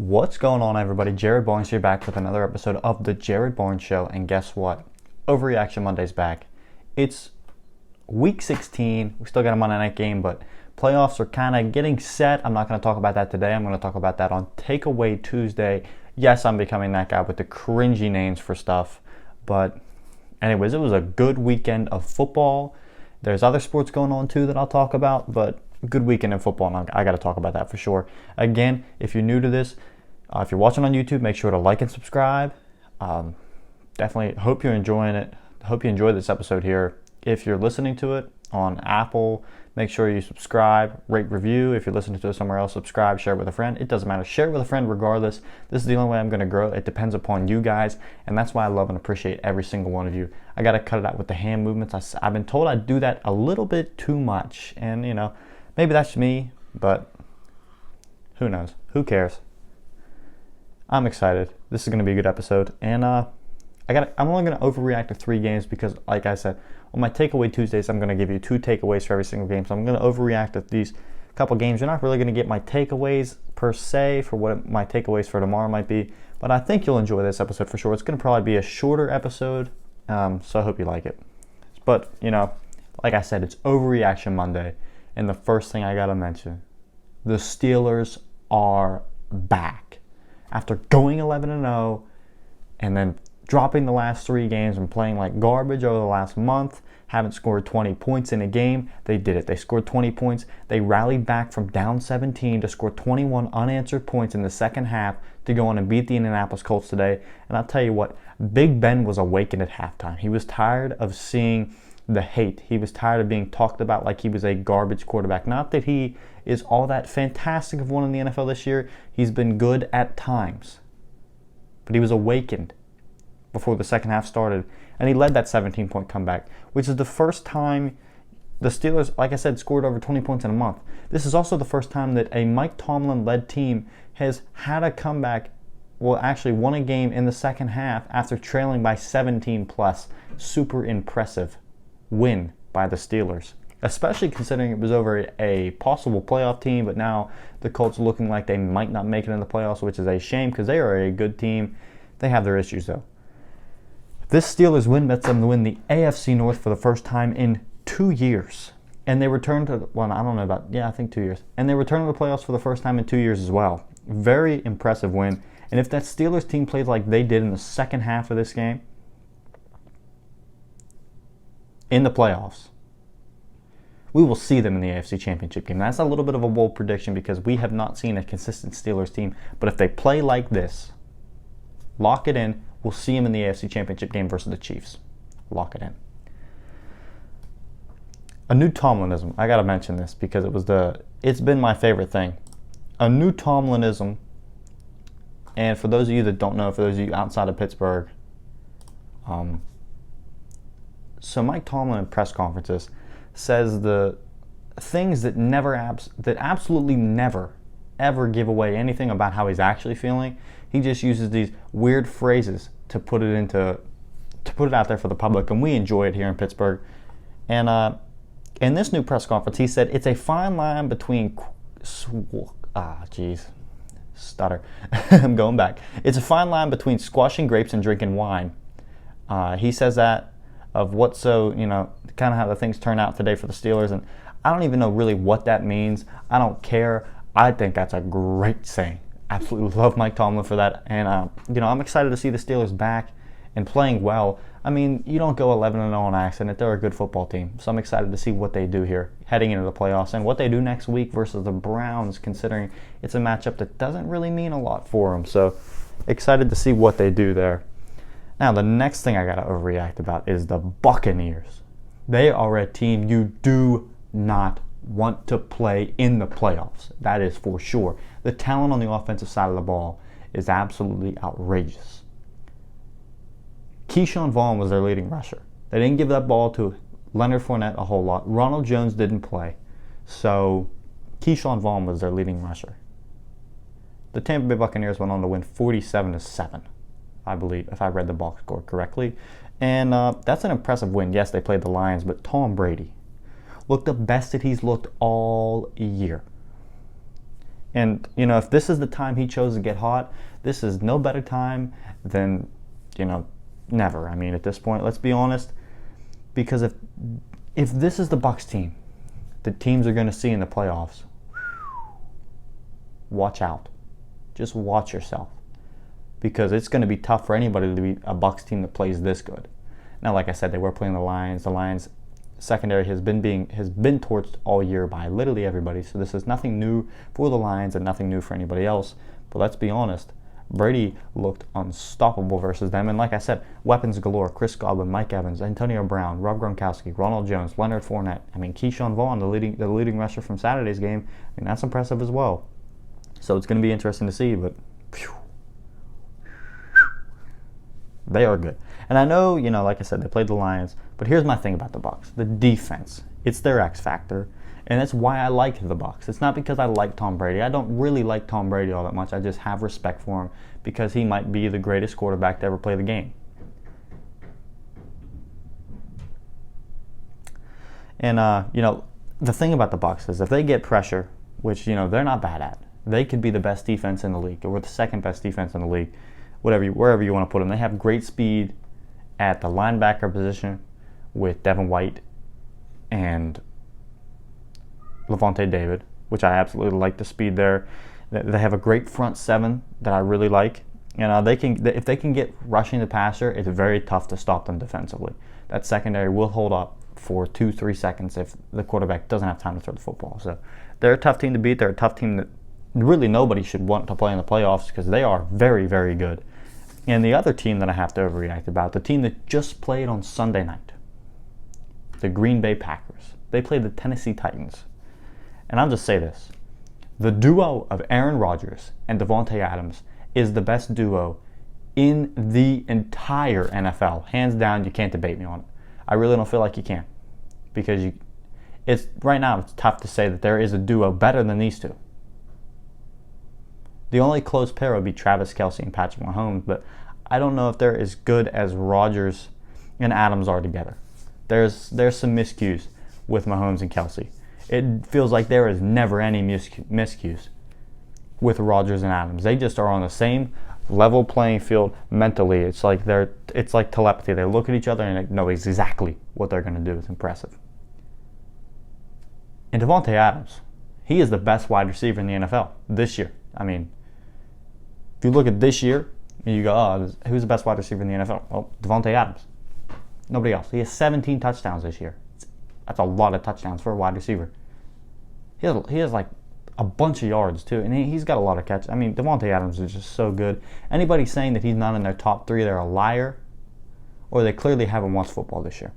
What's going on, everybody? Jared Barnes here, back with another episode of The Jared Barnes Show. And guess what? Overreaction Monday's back. It's week 16. We still got a Monday night game, but playoffs are kind of getting set. I'm not going to talk about that today. I'm going to talk about that on Takeaway Tuesday. Yes, I'm becoming that guy with the cringy names for stuff. But anyways, it was a good weekend of football. There's other sports going on too that I'll talk about, but good weekend in football, and I got to talk about that for sure. Again, if you're new to this, if you're watching on YouTube, make sure to like and subscribe. Definitely hope you're enjoying it. Hope you enjoy this episode here. If you're listening to it on Apple, make sure you subscribe, rate, review. If you're listening to it somewhere else, subscribe, share it with a friend. It doesn't matter. Share it with a friend regardless. This is the only way I'm going to grow. It depends upon you guys, and that's why I love and appreciate every single one of you. I got to cut it out with the hand movements. I've been told I do that a little bit too much, and maybe that's me, but who knows? Who cares? I'm excited. This is going to be a good episode, and I'm only going to overreact to 3 games because, like I said, on my Takeaway Tuesdays, I'm going to give you 2 takeaways for every single game. So I'm going to overreact to these couple games. You're not really going to get my takeaways per se for what my takeaways for tomorrow might be, but I think you'll enjoy this episode for sure. It's going to probably be a shorter episode, so I hope you like it. But, like I said, it's Overreaction Monday. And the first thing I got to mention, the Steelers are back. After going 11-0 and then dropping the last 3 games and playing like garbage over the last month, haven't scored 20 points in a game, they did it. They scored 20 points. They rallied back from down 17 to score 21 unanswered points in the second half to go on and beat the Indianapolis Colts today. And I'll tell you what, Big Ben was awakened at halftime. He was tired of seeing the hate. He was tired of being talked about like he was a garbage quarterback. Not that he is all that fantastic of one in the NFL this year. He's been good at times. But he was awakened before the second half started, and he led that 17-point comeback, which is the first time the Steelers, like I said, scored over 20 points in a month. This is also the first time that a Mike Tomlin-led team has had a comeback, actually won a game in the second half after trailing by 17 plus. Super impressive win by the Steelers, especially considering it was over a possible playoff team, but now the Colts are looking like they might not make it in the playoffs, which is a shame because they are a good team. They have their issues though. This Steelers win lets them win the AFC North for the first time in 2 years. And they return to, I think 2 years. And they return to the playoffs for the first time in 2 years as well. Very impressive win. And if that Steelers team plays like they did in the second half of this game, in the playoffs, we will see them in the AFC Championship game. That's a little bit of a bold prediction because we have not seen a consistent Steelers team. But if they play like this, lock it in, we'll see them in the AFC Championship game versus the Chiefs. Lock it in. A new Tomlinism. I got to mention this because it's been my favorite thing. A new Tomlinism. And for those of you that don't know, for those of you outside of Pittsburgh, so Mike Tomlin in press conferences says the things that absolutely never, ever give away anything about how he's actually feeling. He just uses these weird phrases to put it out there for the public, and we enjoy it here in Pittsburgh. And in this new press conference, he said it's a fine line between stutter. I'm going back. It's a fine line between squashing grapes and drinking wine. He says that of kind of how the things turn out today for the Steelers, and I don't even know really what that means. I don't care. I think that's a great saying. Absolutely love Mike Tomlin for that, and I'm excited to see the Steelers back and playing well. I mean, you don't go 11-0 on accident. They're a good football team, so I'm excited to see what they do here heading into the playoffs and what they do next week versus the Browns, considering it's a matchup that doesn't really mean a lot for them. So excited to see what they do there. Now, the next thing I got to overreact about is the Buccaneers. They are a team you do not want to play in the playoffs. That is for sure. The talent on the offensive side of the ball is absolutely outrageous. Keyshawn Vaughn was their leading rusher. They didn't give that ball to Leonard Fournette a whole lot. Ronald Jones didn't play. So Keyshawn Vaughn was their leading rusher. The Tampa Bay Buccaneers went on to win 47-7. I believe, if I read the box score correctly. And that's an impressive win. Yes, they played the Lions, but Tom Brady looked the best that he's looked all year. And, if this is the time he chose to get hot, this is no better time than, never. I mean, at this point, let's be honest, because if this is the Bucs team the teams are going to see in the playoffs, watch out. Just watch yourself, because it's going to be tough for anybody to be a Bucs team that plays this good. Now, like I said, they were playing the Lions. The Lions secondary has been torched all year by literally everybody. So this is nothing new for the Lions and nothing new for anybody else. But let's be honest, Brady looked unstoppable versus them. And like I said, weapons galore. Chris Godwin, Mike Evans, Antonio Brown, Rob Gronkowski, Ronald Jones, Leonard Fournette. I mean, Keyshawn Vaughn, the leading rusher from Saturday's game. I mean, that's impressive as well. So it's going to be interesting to see, but they are good. And I know, like I said, they played the Lions, but here's my thing about the Bucs. The defense. It's their X factor, and that's why I like the Bucs. It's not because I like Tom Brady. I don't really like Tom Brady all that much. I just have respect for him because he might be the greatest quarterback to ever play the game. And, the thing about the Bucs is if they get pressure, which, they're not bad at, they could be the best defense in the league, or the second best defense in the league, wherever you want to put them. They have great speed at the linebacker position with Devin White and Levante David, which I absolutely like the speed there. They have a great front seven that I really like. If they can get rushing the passer, it's very tough to stop them defensively. That secondary will hold up for 2-3 seconds if the quarterback doesn't have time to throw the football. So they're a tough team to beat. They're a tough team that really nobody should want to play in the playoffs because they are very, very good. And the other team that I have to overreact about, the team that just played on Sunday night, the Green Bay Packers. They played the Tennessee Titans. And I'll just say this. The duo of Aaron Rodgers and Davante Adams is the best duo in the entire NFL. Hands down, you can't debate me on it. I really don't feel like you can. Because right now it's tough to say that there is a duo better than these two. The only close pair would be Travis Kelce and Patrick Mahomes, but I don't know if they're as good as Rodgers and Adams are together. There's some miscues with Mahomes and Kelce. It feels like there is never any miscues with Rodgers and Adams. They just are on the same level playing field mentally. It's like telepathy. They look at each other and they know exactly what they're going to do. It's impressive. And Davante Adams, he is the best wide receiver in the NFL this year. I mean, if you look at this year, and you go, who's the best wide receiver in the NFL? Well, Davante Adams. Nobody else. He has 17 touchdowns this year. That's a lot of touchdowns for a wide receiver. He has like a bunch of yards, too, and he's got a lot of catches. I mean, Davante Adams is just so good. Anybody saying that he's not in their top 3, they're a liar, or they clearly haven't watched football this year.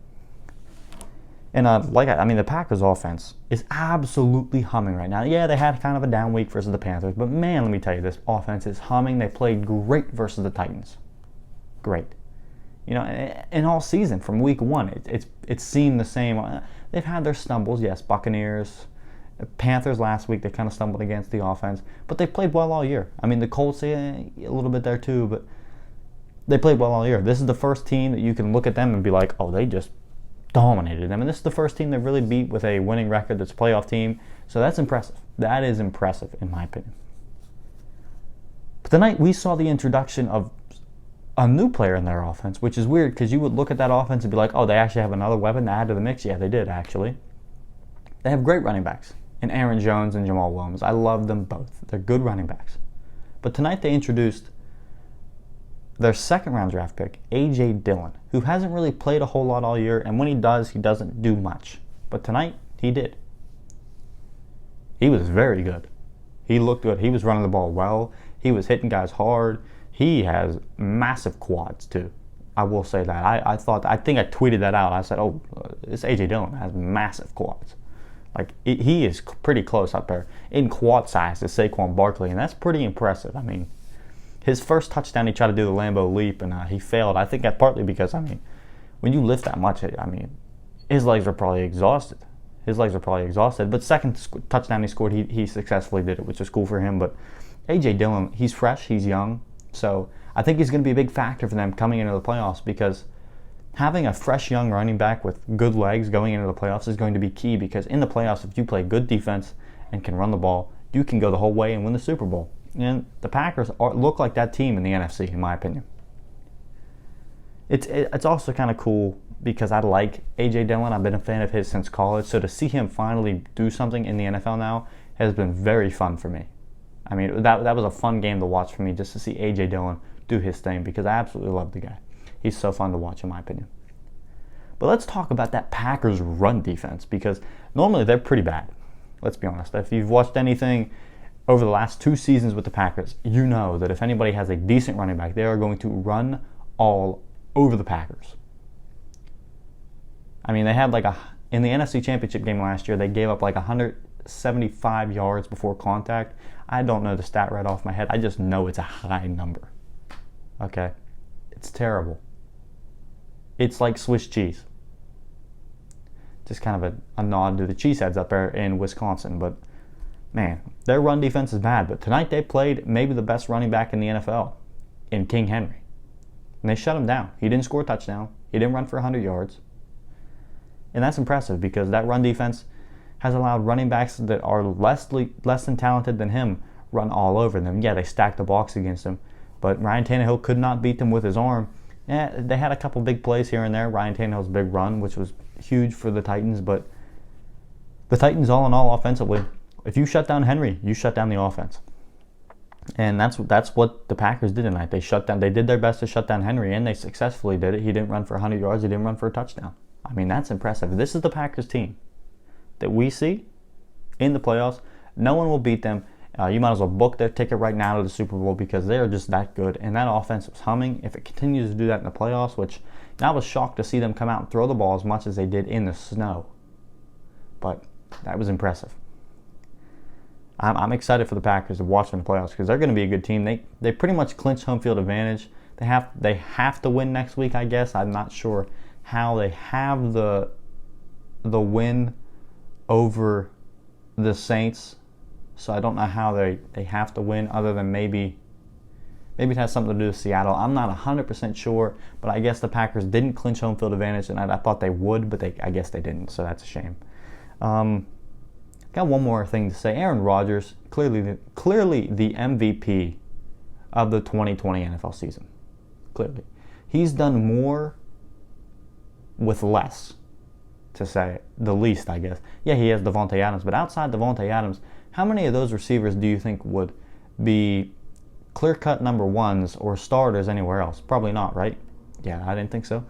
And the Packers offense is absolutely humming right now. Yeah, they had kind of a down week versus the Panthers, but man, let me tell you, this offense is humming. They played great versus the Titans. Great. In all season from week 1, it's seemed the same. They've had their stumbles, yes, Buccaneers, Panthers last week, they kind of stumbled against the offense, but they played well all year. I mean, the Colts, a little bit there too, but they played well all year. This is the first team that you can look at them and be like, oh, they just dominated them. And this is the first team they really beat with a winning record that's a playoff team. So that's impressive. That is impressive, in my opinion. But tonight we saw the introduction of a new player in their offense, which is weird because you would look at that offense and be like, oh, they actually have another weapon to add to the mix. Yeah, they did, actually. They have great running backs in Aaron Jones and Jamal Williams. I love them both. They're good running backs. But tonight they introduced their second-round draft pick, A.J. Dillon, who hasn't really played a whole lot all year, and when he does, he doesn't do much. But tonight, he did. He was very good. He looked good. He was running the ball well. He was hitting guys hard. He has massive quads, too. I will say that. I think I tweeted that out. I said, oh, this A.J. Dillon has massive quads. He is pretty close up there in quad size to Saquon Barkley, and that's pretty impressive. I mean, his first touchdown, he tried to do the Lambeau leap, and he failed. I think that partly because, when you lift that much, his legs are probably exhausted. But second touchdown he scored, he successfully did it, which is cool for him. But A.J. Dillon, he's fresh, he's young. So I think he's going to be a big factor for them coming into the playoffs because having a fresh young running back with good legs going into the playoffs is going to be key because in the playoffs, if you play good defense and can run the ball, you can go the whole way and win the Super Bowl. And the Packers look like that team in the NFC, in my opinion. It's also kind of cool because I like A.J. Dillon. I've been a fan of his since college. So to see him finally do something in the NFL now has been very fun for me. I mean, that was a fun game to watch for me, just to see A.J. Dillon do his thing, because I absolutely love the guy. He's so fun to watch, in my opinion. But let's talk about that Packers run defense, because normally they're pretty bad. Let's be honest. If you've watched anything over the last 2 seasons with the Packers, you know that if anybody has a decent running back, they are going to run all over the Packers. I mean, they had in the NFC Championship game last year, they gave up 175 yards before contact. I don't know the stat right off my head. I just know it's a high number. Okay? It's terrible. It's like Swiss cheese. Just kind of a nod to the cheeseheads up there in Wisconsin. But, man, their run defense is bad. But tonight they played maybe the best running back in the NFL in King Henry. And they shut him down. He didn't score a touchdown. He didn't run for 100 yards. And that's impressive, because that run defense has allowed running backs that are less than talented than him run all over them. Yeah, they stacked the box against him, but Ryan Tannehill could not beat them with his arm. Yeah, they had a couple big plays here and there. Ryan Tannehill's big run, which was huge for the Titans, but the Titans, all in all, offensively, if you shut down Henry, you shut down the offense. And that's what the Packers did tonight. They did their best to shut down Henry, and they successfully did it. He didn't run for 100 yards. He didn't run for a touchdown. I mean, that's impressive. This is the Packers team that we see in the playoffs. No one will beat them. You might as well book their ticket right now to the Super Bowl, because they are just that good. And that offense was humming. If it continues to do that in the playoffs, which I was shocked to see them come out and throw the ball as much as they did in the snow. But that was impressive. I'm excited for the Packers to watch them in the playoffs, because they're going to be a good team. They pretty much clinch home field advantage. They have to win next week, I guess. I'm not sure how they have the win over the Saints. So I don't know how they have to win, other than maybe it has something to do with Seattle. I'm not 100% sure, but I guess the Packers didn't clinch home field advantage, and I thought they would, but I guess they didn't, so that's a shame. Got one more thing to say. Aaron Rodgers, clearly the MVP of the 2020 NFL season. Clearly. He's done more with less, to say the least, I guess. Yeah, he has Devontae Adams, but outside Devontae Adams, how many of those receivers do you think would be clear-cut number ones or starters anywhere else? Probably not, right? Yeah, I didn't think so.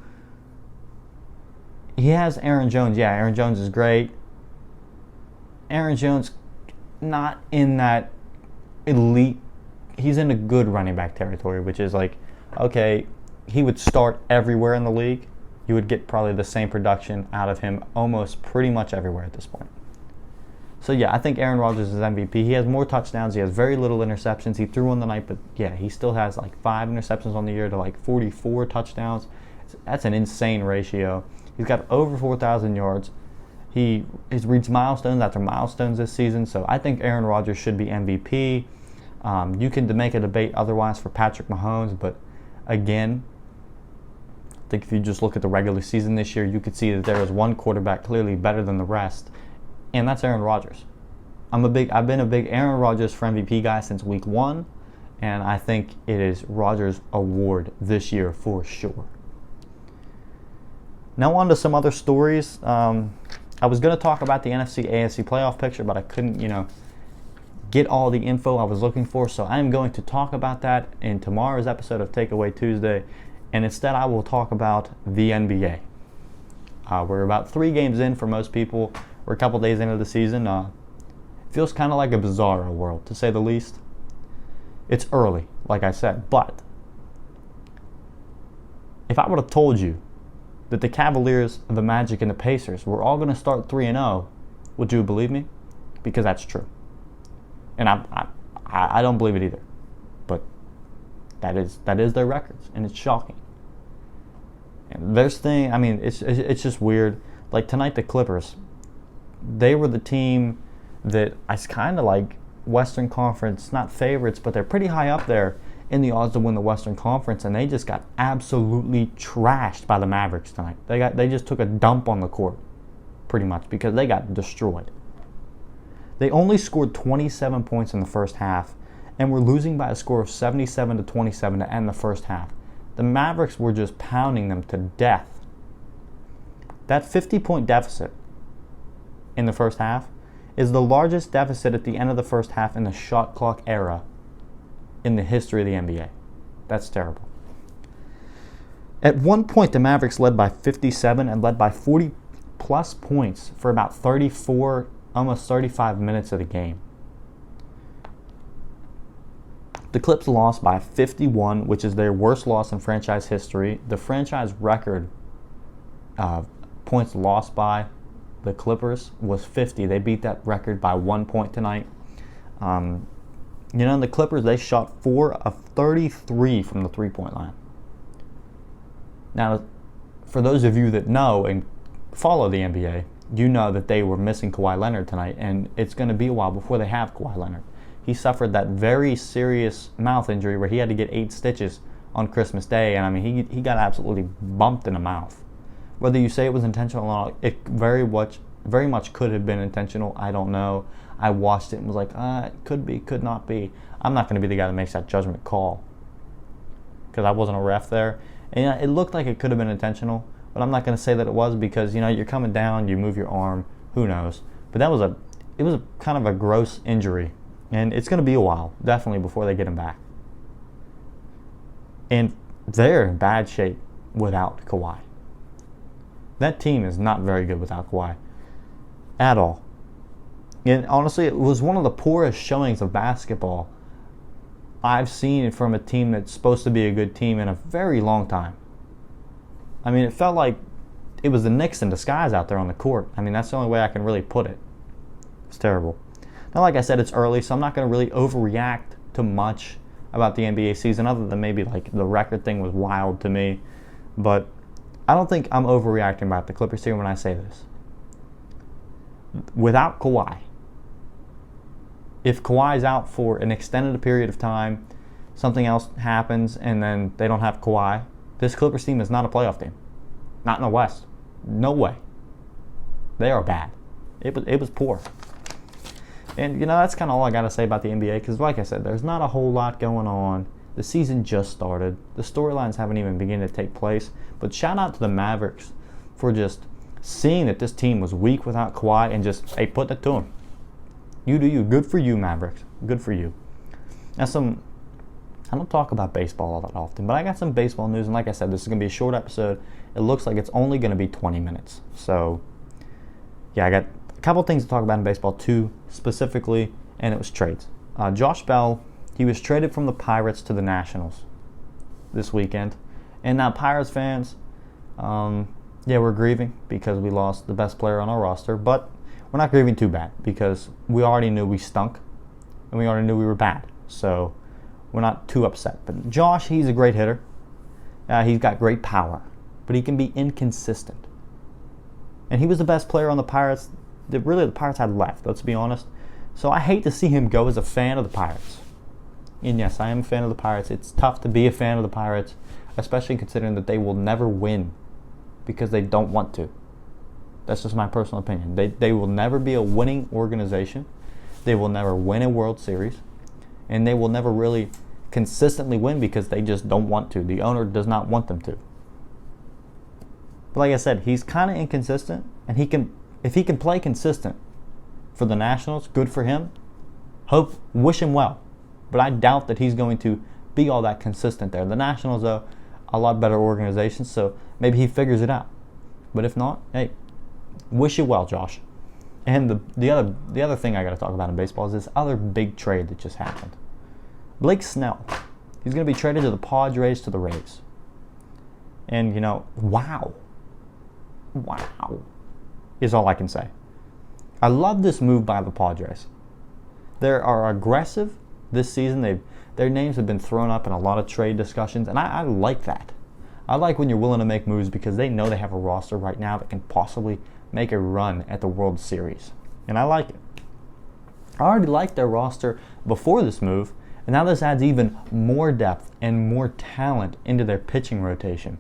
He has Aaron Jones. Yeah, Aaron Jones is great. Aaron Jones, not in that elite. He's in a good running back territory, which is okay, he would start everywhere in the league. You would get probably the same production out of him almost pretty much everywhere at this point. So yeah, I think Aaron Rodgers is MVP. He has more touchdowns. He has very little interceptions. He threw on the night, but yeah, he still has 5 interceptions on the year to 44 touchdowns. That's an insane ratio. He's got over 4,000 yards. He's reached milestones after milestones this season. So I think Aaron Rodgers should be MVP. You can make a debate otherwise for Patrick Mahomes, but again, I think if you just look at the regular season this year, you could see that there is one quarterback clearly better than the rest, and that's Aaron Rodgers. I've been a big Aaron Rodgers for MVP guy since week 1, and I think it is Rodgers' award this year for sure. Now on to some other stories. I was going to talk about the NFC AFC playoff picture, but I couldn't, get all the info I was looking for, so I am going to talk about that in tomorrow's episode of Takeaway Tuesday. And instead, I will talk about the NBA. We're about 3 games in for most people. We're a couple days into the season. Feels kind of like a bizarre world, to say the least. It's early, like I said. But if I would have told you that the Cavaliers, the Magic, and the Pacers were all going to start 3-0, would you believe me? Because that's true. And I don't believe it either. But that is their records, and it's shocking. And it's just weird. Like tonight, the Clippers, they were the team that I kind of like Western Conference, not favorites, but they're pretty high up there in the odds to win the Western Conference, and they just got absolutely trashed by the Mavericks tonight. They just took a dump on the court, pretty much, because they got destroyed. They only scored 27 points in the first half and were losing by a score of 77-27 to end the first half. The Mavericks were just pounding them to death. That 50-point deficit in the first half is the largest deficit at the end of the first half in the shot clock era in the history of the NBA. That's terrible. At one point, the Mavericks led by 57 and led by 40-plus points for about 34, almost 35 minutes of the game. The Clips lost by 51, which is their worst loss in franchise history. The franchise record points lost by the Clippers was 50. They beat that record by 1 point tonight. The Clippers, they shot 4 of 33 from the three-point line. Now, for those of you that know and follow the NBA, you know that they were missing Kawhi Leonard tonight, and it's going to be a while before they have Kawhi Leonard. He suffered that very serious mouth injury where he had to get 8 stitches on Christmas Day, and I mean, he got absolutely bumped in the mouth. Whether you say it was intentional or not, it very much could have been intentional. I don't know. I watched it and was like, it could be, could not be. I'm not going to be the guy that makes that judgment call because I wasn't a ref there. And it looked like it could have been intentional, but I'm not going to say that it was because you're coming down, you move your arm, who knows. But it was a kind of a gross injury, and it's going to be a while, definitely, before they get him back. And they're in bad shape without Kawhi. That team is not very good without Kawhi at all. And honestly, it was one of the poorest showings of basketball I've seen from a team that's supposed to be a good team in a very long time. I mean, it felt like it was the Knicks in disguise out there on the court. I mean, that's the only way I can really put it. It's terrible. Now, like I said, it's early, so I'm not going to really overreact to much about the NBA season other than maybe like the record thing was wild to me. But I don't think I'm overreacting about the Clippers here when I say this. Without Kawhi, if Kawhi's out for an extended period of time, something else happens, and then they don't have Kawhi, this Clippers team is not a playoff team. Not in the West. No way. They are bad. It was poor. And, that's kind of all I got to say about the NBA because, like I said, there's not a whole lot going on. The season just started. The storylines haven't even begun to take place. But shout out to the Mavericks for just seeing that this team was weak without Kawhi and just, hey, put that to them. You do you. Good for you, Mavericks. Good for you. Now, I don't talk about baseball all that often, but I got some baseball news, and like I said, this is going to be a short episode. It looks like it's only going to be 20 minutes. So, yeah, I got a couple things to talk about in baseball, too, specifically, and it was trades. Josh Bell, he was traded from the Pirates to the Nationals this weekend. And now, Pirates fans, we're grieving because we lost the best player on our roster, but we're not grieving too bad because we already knew we stunk and we already knew we were bad. So we're not too upset. But Josh, he's a great hitter. He's got great power, but he can be inconsistent. And he was the best player on the Pirates that really the Pirates had left, let's be honest. So I hate to see him go as a fan of the Pirates. And yes, I am a fan of the Pirates. It's tough to be a fan of the Pirates, especially considering that they will never win because they don't want to. That's just my personal opinion. They will never be a winning organization. They will never win a World Series. And they will never really consistently win because they just don't want to. The owner does not want them to. But like I said, he's kind of inconsistent. And if he can play consistent for the Nationals, good for him. Wish him well. But I doubt that he's going to be all that consistent there. The Nationals, though, a lot better organization, so maybe he figures it out. But if not, hey, wish you well, Josh. And the other thing I got to talk about in baseball is this other big trade that just happened. Blake Snell, he's going to be traded to the Padres to the Rays. And, wow is all I can say. I love this move by the Padres. They are aggressive this season. Their names have been thrown up in a lot of trade discussions, and I like that. I like when you're willing to make moves because they know they have a roster right now that can possibly make a run at the World Series. And I like it. I already liked their roster before this move, and now this adds even more depth and more talent into their pitching rotation.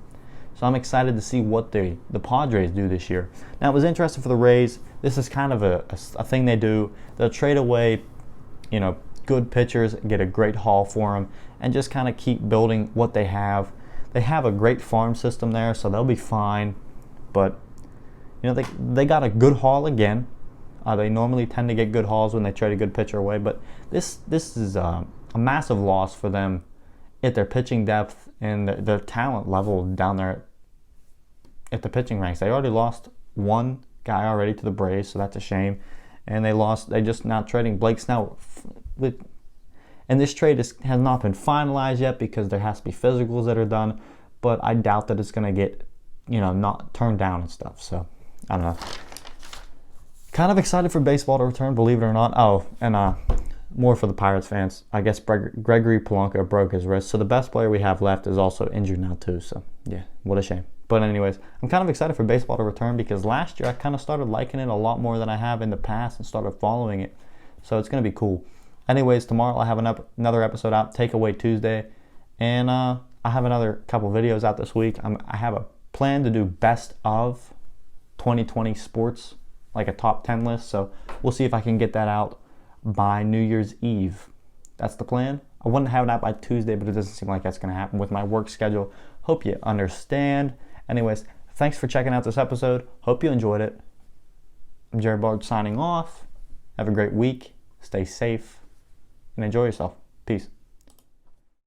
So So I'm excited to see what the Padres do this year. Now, it was interesting for the Rays. This is kind of a thing they do. They'll trade away, good pitchers, get a great haul for them, and just kind of keep building what they have. They have a great farm system there, so they'll be fine. But, they got a good haul again. They normally tend to get good hauls when they trade a good pitcher away, but this is a massive loss for them at their pitching depth and their talent level down there at the pitching ranks. They already lost one guy already to the Braves, so that's a shame. And they just not trading Blake Snell. And this trade has not been finalized yet because there has to be physicals that are done, but I doubt that it's going to get, not turned down and stuff. So, I don't know. Kind of excited for baseball to return, believe it or not. Oh, and more for the Pirates fans. I guess Gregory Polanco broke his wrist, so the best player we have left is also injured now too. So, yeah, what a shame. But anyways, I'm kind of excited for baseball to return because last year I kind of started liking it a lot more than I have in the past and started following it. So it's going to be cool. Anyways, tomorrow I'll have another episode out, Takeaway Tuesday, and I have another couple videos out this week. I have a plan to do best of 2020 sports, like a top 10 list, so we'll see if I can get that out by New Year's Eve. That's the plan. I wouldn't have it out by Tuesday, but it doesn't seem like that's going to happen with my work schedule. Hope you understand. Anyways, thanks for checking out this episode. Hope you enjoyed it. I'm Jared Bard signing off. Have a great week. Stay safe and enjoy yourself. Peace.